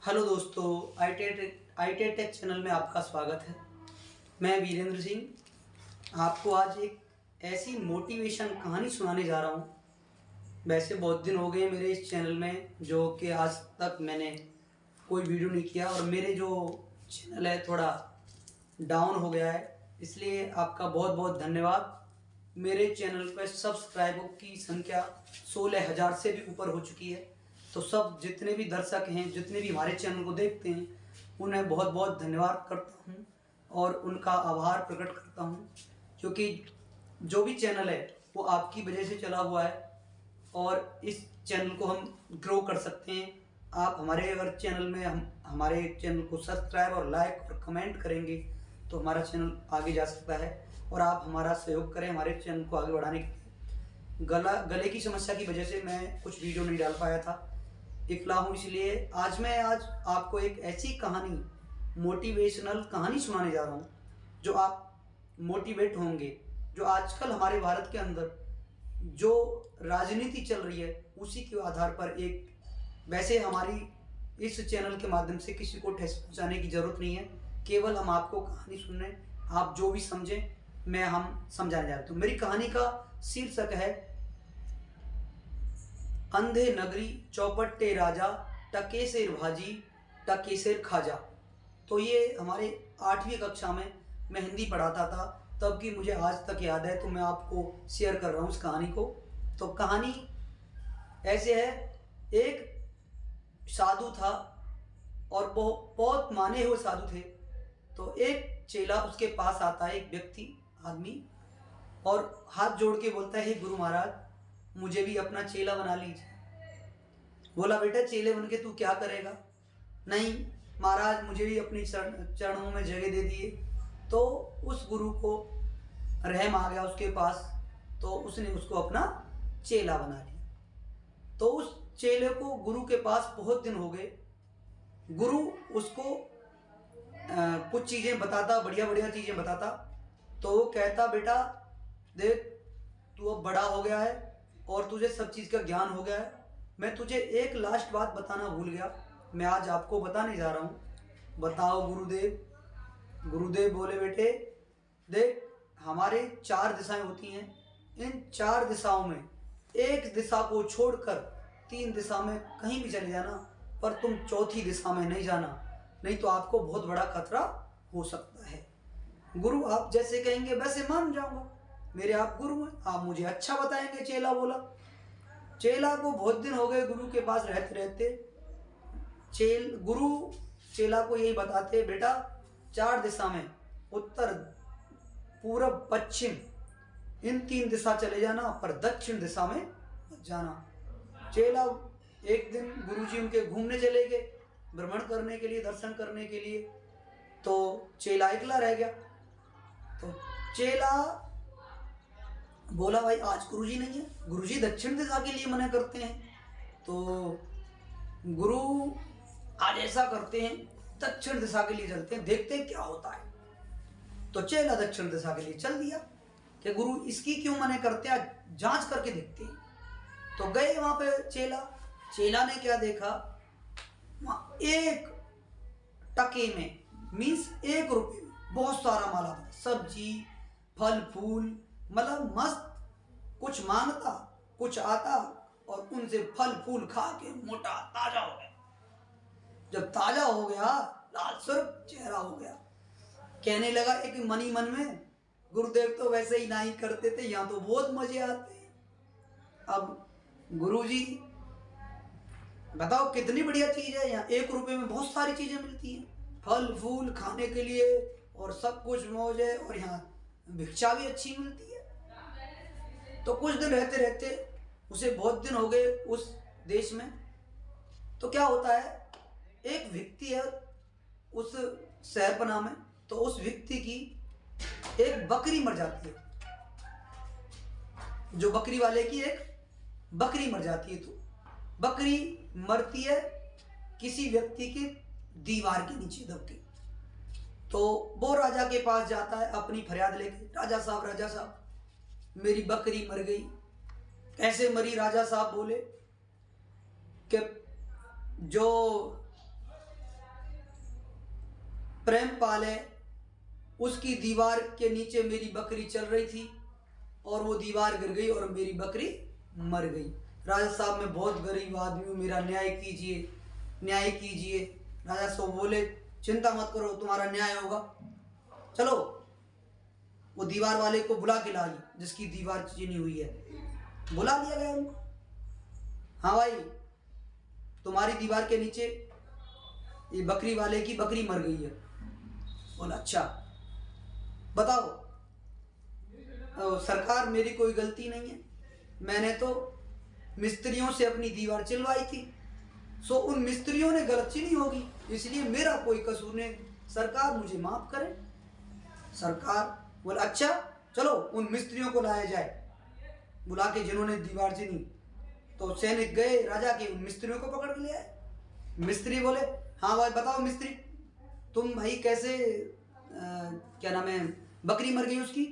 Hello दोस्तों, I take take channel में आपका स्वागत है। मैं वीरेंद्र सिंह आपको आज एक ऐसी मोटिवेशन कहानी सुनाने जा रहा हूँ। वैसे बहुत दिन हो गए मेरे इस चैनल में, जो कि आज तक मैंने कोई वीडियो नहीं किया और मेरे जो चैनल है थोड़ा डाउन हो गया है, इसलिए आपका बहुत बहुत धन्यवाद। मेरे चैनल पर सब्सक्राइबर की संख्या 16,000 से भी ऊपर हो चुकी है। तो सब जितने भी दर्शक हैं, जितने भी हमारे चैनल को देखते हैं, उन्हें बहुत बहुत धन्यवाद करता हूं और उनका आभार प्रकट करता हूं, क्योंकि जो भी चैनल है वो आपकी वजह से चला हुआ है और इस चैनल को हम ग्रो कर सकते हैं। आप हमारे अगर चैनल में हमारे चैनल को सब्सक्राइब और लाइक और कमेंट करेंगे तो हमारा चैनल आगे जा सकता है और आप हमारा सहयोग करें हमारे चैनल को आगे बढ़ाने के लिए। गले की समस्या की वजह से मैं कुछ वीडियो नहीं डाल पाया था, इकला हूँ, इसलिए आज आपको एक ऐसी कहानी, मोटिवेशनल कहानी सुनाने जा रहा हूँ जो आप मोटिवेट होंगे। जो आजकल हमारे भारत के अंदर जो राजनीति चल रही है उसी के आधार पर एक, वैसे हमारी इस चैनल के माध्यम से किसी को ठेस पहुँचाने की ज़रूरत नहीं है, केवल हम आपको कहानी सुनने, आप जो भी समझें हम समझाने जा रहे हैं। तो मेरी कहानी का शीर्षक है अंधे नगरी चौपट्टे राजा, टके शेर भाजी टके शेर खाजा। तो ये हमारे 8वीं कक्षा में मैं हिंदी पढ़ाता था तब की मुझे आज तक याद है, तो मैं आपको शेयर कर रहा हूँ इस कहानी को। तो कहानी ऐसे है, एक साधु था और बहुत माने हुए साधु थे। तो एक चेला उसके पास आता है, एक व्यक्ति आदमी, और हाथ जोड़ के बोलता है, हे गुरु महाराज, मुझे भी अपना चेला बना लीजिए। बोला, बेटा चेले बन के तू क्या करेगा? नहीं महाराज, मुझे भी अपनी चरणों में जगह दे दिए। तो उस गुरु को रहम आ गया उसके पास, तो उसने उसको अपना चेला बना लिया। तो उस चेले को गुरु के पास बहुत दिन हो गए। गुरु उसको कुछ चीज़ें बताता, बढ़िया बढ़िया चीज़ें बताता। तो वो कहता, बेटा देख, तू अब बड़ा हो गया है और तुझे सब चीज़ का ज्ञान हो गया है। मैं तुझे एक लास्ट बात बताना भूल गया, मैं आज आपको बताने जा रहा हूँ। बताओ गुरुदेव। गुरुदेव बोले, बेटे देख, हमारे 4 दिशाएं होती हैं। इन 4 दिशाओं में एक दिशा को छोड़कर 3 दिशा में कहीं भी चले जाना, पर तुम चौथी दिशा में नहीं जाना, नहीं तो आपको बहुत बड़ा खतरा हो सकता है। गुरु आप जैसे कहेंगे वैसे मान जाऊंगा, मेरे आप गुरु हैं, आप मुझे अच्छा बताएंगे, चेला बोला। चेला को बहुत दिन हो गए गुरु के पास रहते रहते। गुरु चेला को यही बताते, बेटा 4 दिशा में, उत्तर पूरब पश्चिम, इन 3 दिशा चले जाना, पर दक्षिण दिशा में मत जाना। चेला एक दिन गुरुजी उनके घूमने चले गए, भ्रमण करने के लिए, दर्शन करने के लिए। तो चेला अकेला रह गया। तो चेला बोला, भाई आज गुरुजी नहीं है, गुरुजी दक्षिण दिशा के लिए मना करते हैं, तो गुरु आज ऐसा करते हैं, दक्षिण दिशा के लिए चलते हैं, देखते हैं क्या होता है। तो चेला दक्षिण दिशा के लिए चल दिया कि गुरु इसकी क्यों मना करते हैं, आज जांच करके देखते हैं। तो गए वहां पे चेला ने क्या देखा, वहां एक टके में, मीन्स 1 रुपये में बहुत सारा माल आता, सब्जी फल फूल, मतलब मस्त। कुछ मांगता, कुछ आता और उनसे फल फूल खा के मोटा ताजा हो गया। जब ताजा हो गया, लाल सुर्ख चेहरा हो गया, कहने लगा एक मन ही मन में, गुरुदेव तो वैसे ही नहीं करते थे, यहाँ तो बहुत मजे आते हैं। अब गुरुजी बताओ कितनी बढ़िया चीज है, यहाँ 1 रुपये में बहुत सारी चीजें मिलती हैं, फल फूल खाने के लिए और सब कुछ मौज है, और यहाँ भिक्षा भी अच्छी मिलती है। तो कुछ दिन रहते रहते, उसे बहुत दिन हो गए उस देश में। तो क्या होता है, एक व्यक्ति है उस शहरपनाह में, तो उस व्यक्ति की एक बकरी मर जाती है। जो बकरी वाले की एक बकरी मर जाती है। तो बकरी मरती है किसी व्यक्ति की दीवार के नीचे दब के। तो वो राजा के पास जाता है अपनी फरियाद लेके, राजा साहब मेरी बकरी मर गई। कैसे मरी? राजा साहब बोले कि जो प्रेम पाले, उसकी दीवार के नीचे मेरी बकरी चल रही थी और वो दीवार गिर गई और मेरी बकरी मर गई। राजा साहब मैं बहुत गरीब आदमी हूँ, मेरा न्याय कीजिए, न्याय कीजिए। राजा साहब बोले चिंता मत करो, तुम्हारा न्याय होगा। चलो वो दीवार वाले को बुला के लाई जिसकी दीवार चीनी हुई है। बुला लिया गया उनको। हाँ भाई, तुम्हारी दीवार के नीचे ये बकरी वाले की बकरी मर गई है। बोला अच्छा बताओ। सरकार मेरी कोई गलती नहीं है, मैंने तो मिस्त्रियों से अपनी दीवार चिलवाई थी, सो उन मिस्त्रियों ने गलत चीनी होगी, इसलिए मेरा कोई कसूर नहीं, सरकार मुझे माफ करे। सरकार बोला अच्छा चलो उन मिस्त्रियों को लाया जाए, बुला के जिन्होंने दीवार चीनी। तो सैनिक गए राजा के, उन मिस्त्रियों को पकड़ के ले आए। मिस्त्री बोले हाँ भाई बताओ मिस्त्री, तुम भाई कैसे क्या नाम है, बकरी मर गई उसकी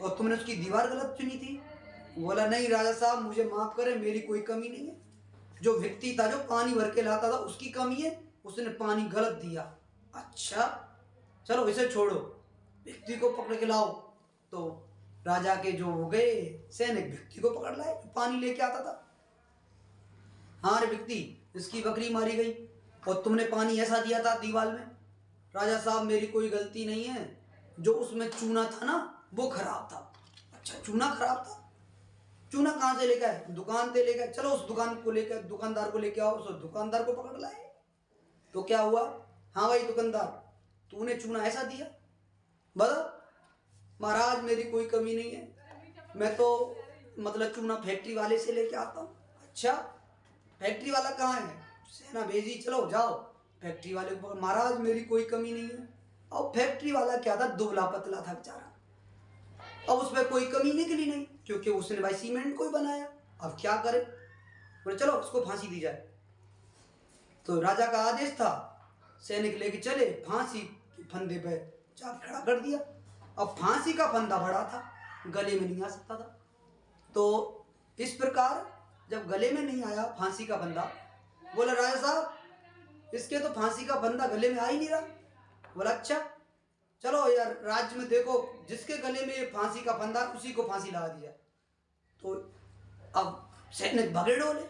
और तुमने उसकी दीवार गलत चुनी थी। बोला नहीं राजा साहब मुझे माफ करें, मेरी कोई कमी नहीं है, जो व्यक्ति था जो पानी भर के लाता था उसकी कमी है, उसने पानी गलत दिया। अच्छा चलो इसे छोड़ो, व्यक्ति को पकड़ के लाओ। तो राजा के जो हो गए सैनिक व्यक्ति को पकड़ लाए, पानी लेके आता था। हाँ रे व्यक्ति, इसकी बकरी मारी गई और तुमने पानी ऐसा दिया था दीवार में। राजा साहब मेरी कोई गलती नहीं है, जो उसमें चूना था ना वो खराब था। अच्छा चूना खराब था, चूना कहाँ से लेकर आए? दुकान से लेकर, चलो उस दुकान को लेकर, दुकानदार को लेकर आओ। उस दुकानदार को पकड़ लाए। तो क्या हुआ? हाँ भाई दुकानदार, तूने चूना ऐसा दिया, बता। महाराज मेरी कोई कमी नहीं है, मैं तो मतलब चूना फैक्ट्री वाले से लेके आता हूँ। अच्छा फैक्ट्री वाला कहाँ है? सेना भेजी, चलो जाओ फैक्ट्री वाले को। महाराज मेरी कोई कमी नहीं है। और फैक्ट्री वाला क्या था, दुबला पतला था बेचारा, अब उसमें कोई कमी निकली नहीं क्योंकि उसने भाई सीमेंट को ही बनाया। अब क्या करे? बोले चलो उसको फांसी दी जाए। तो राजा का आदेश था, सैनिक लेके चले, फांसी के फंदे पे चाप खड़ा कर दिया। अब फांसी का फंदा बड़ा था, गले में नहीं आ सकता था। तो इस प्रकार जब गले में नहीं आया फांसी का फंदा, बोला राजा साहब इसके तो फांसी का फंदा गले में आ ही नहीं रहा। बोला अच्छा चलो यार राज्य में देखो, जिसके गले में ये फांसी का फंदा उसी को फांसी लगा दिया। तो अब सैनिक भागे डोले,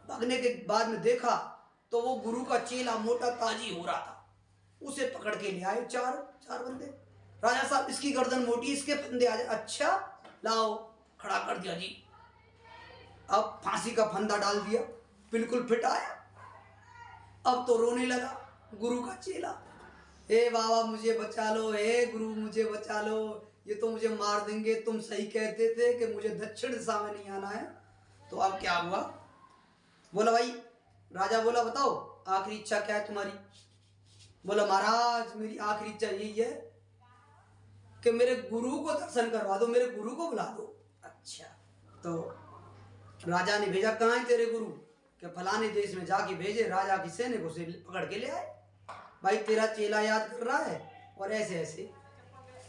भागने के बाद में देखा तो वो गुरु का चेला मोटा ताजी हो रहा था, उसे पकड़ के ले आए चार बंदे। राजा साहब इसकी गर्दन मोटी, इसके फंदे आ जाए। अच्छा लाओ, खड़ा कर दिया जी। अब फांसी का फंदा डाल दिया, बिल्कुल फिट आया। अब तो रोने लगा गुरु का चेला, हे बाबा मुझे बचा लो, हे गुरु मुझे बचा लो, ये तो मुझे मार देंगे, तुम सही कहते थे कि मुझे दक्षिण दिशा में नहीं आना है। तो अब क्या हुआ? बोला भाई, राजा बोला बताओ आखिरी इच्छा क्या है तुम्हारी? बोला महाराज मेरी आखिरी इच्छा यही है कि मेरे गुरु को दर्शन करवा दो, मेरे गुरु को बुला दो। अच्छा तो राजा ने भेजा, कहाँ है तेरे गुरु? कि फलाने देश में जाके भेजे। राजा की सैनिक उसे पकड़ के ले आए। भाई तेरा चेला याद कर रहा है और ऐसे ऐसे।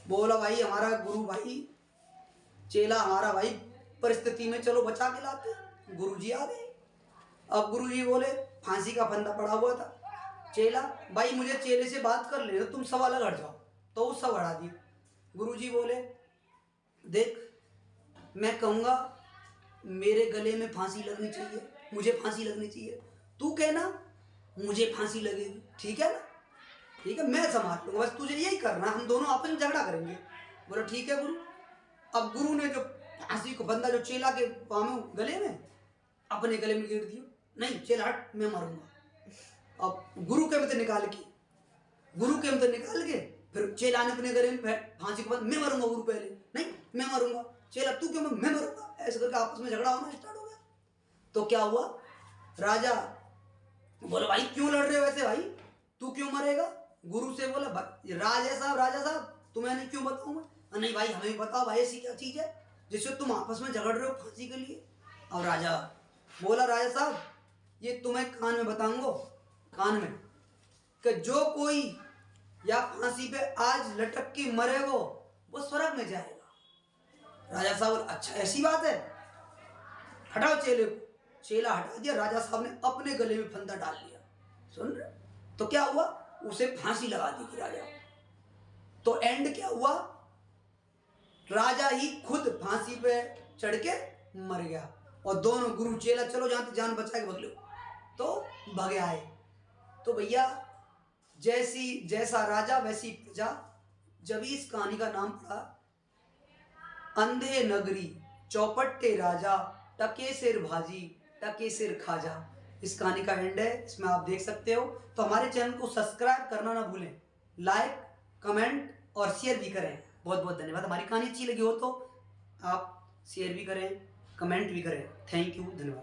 बोला भाई हमारा गुरु, भाई चेला हमारा भाई परिस्थिति में, चलो बचा के लाते। गुरुजी आ गए। अब गुरुजी बोले फांसी का फंदा पड़ा हुआ था, चेला भाई मुझे चेले से बात कर ले, तुम सब अलग हट जाओ। तो वो सब हटा दिए। गुरुजी बोले देख मैं कहूँगा मेरे गले में फांसी लगनी चाहिए, मुझे फांसी लगनी चाहिए, तू कहना मुझे फांसी लगेगी, ठीक है ना? ठीक है मैं संभाल लूँगा, बस तुझे यही करना, हम दोनों आपस में झगड़ा करेंगे। बोला ठीक है गुरु। अब गुरु ने जो फांसी को बंदा जो चेला के गले में, अपने गले में गिर दिया। नहीं चेला हट, मैं मरूंगा। अब गुरु के मत निकाल के फिर चेला ने अपने गले में फांसी को, मैं मरूंगा गुरु पहले, नहीं मैं मरूंगा, चेला तू क्यों, मैं मरूंगा। ऐसे करके आपस में झगड़ा होना स्टार्ट हो गया। तो क्या हुआ? राजा बोला भाई क्यों लड़ रहे हो वैसे, भाई तू क्यों मरेगा? गुरु से बोला राजा साहब तुम्हें नहीं क्यों बताऊं मैं? नहीं भाई हमें बताओ भाई ऐसी क्या चीज है जिससे तुम आपस में झगड़ रहे हो फांसी के लिए? और राजा बोला राजा साहब ये तुम्हें कान में बताऊंगा, कान में, कि जो कोई या फांसी पे आज लटक के मरेगा वो स्वर्ग में जाएगा। राजा साहब बोला अच्छा ऐसी बात है, हटाओ चेले को। चेला हटा दिया, राजा साहब ने अपने गले में फंदा डाल लिया। सुन रहे? तो क्या हुआ? उसे फांसी लगा दी राजा। तो एंड क्या हुआ, राजा ही खुद फांसी पे चढ़ के मर गया और दोनों गुरु चेला चलो जहां जान बचा के भाग लो, तो भगे आए। तो भैया जैसा राजा वैसी प्रजा। जब इस कहानी का नाम पड़ा अंधे नगरी चौपट्टे राजा टके सिर भाजी टके सिर खाजा, इस कहानी का एंड है, इसमें आप देख सकते हो। तो हमारे चैनल को सब्सक्राइब करना ना भूलें, लाइक कमेंट और शेयर भी करें। बहुत बहुत धन्यवाद। हमारी कहानी अच्छी लगी हो तो आप शेयर भी करें, कमेंट भी करें। थैंक यू, धन्यवाद।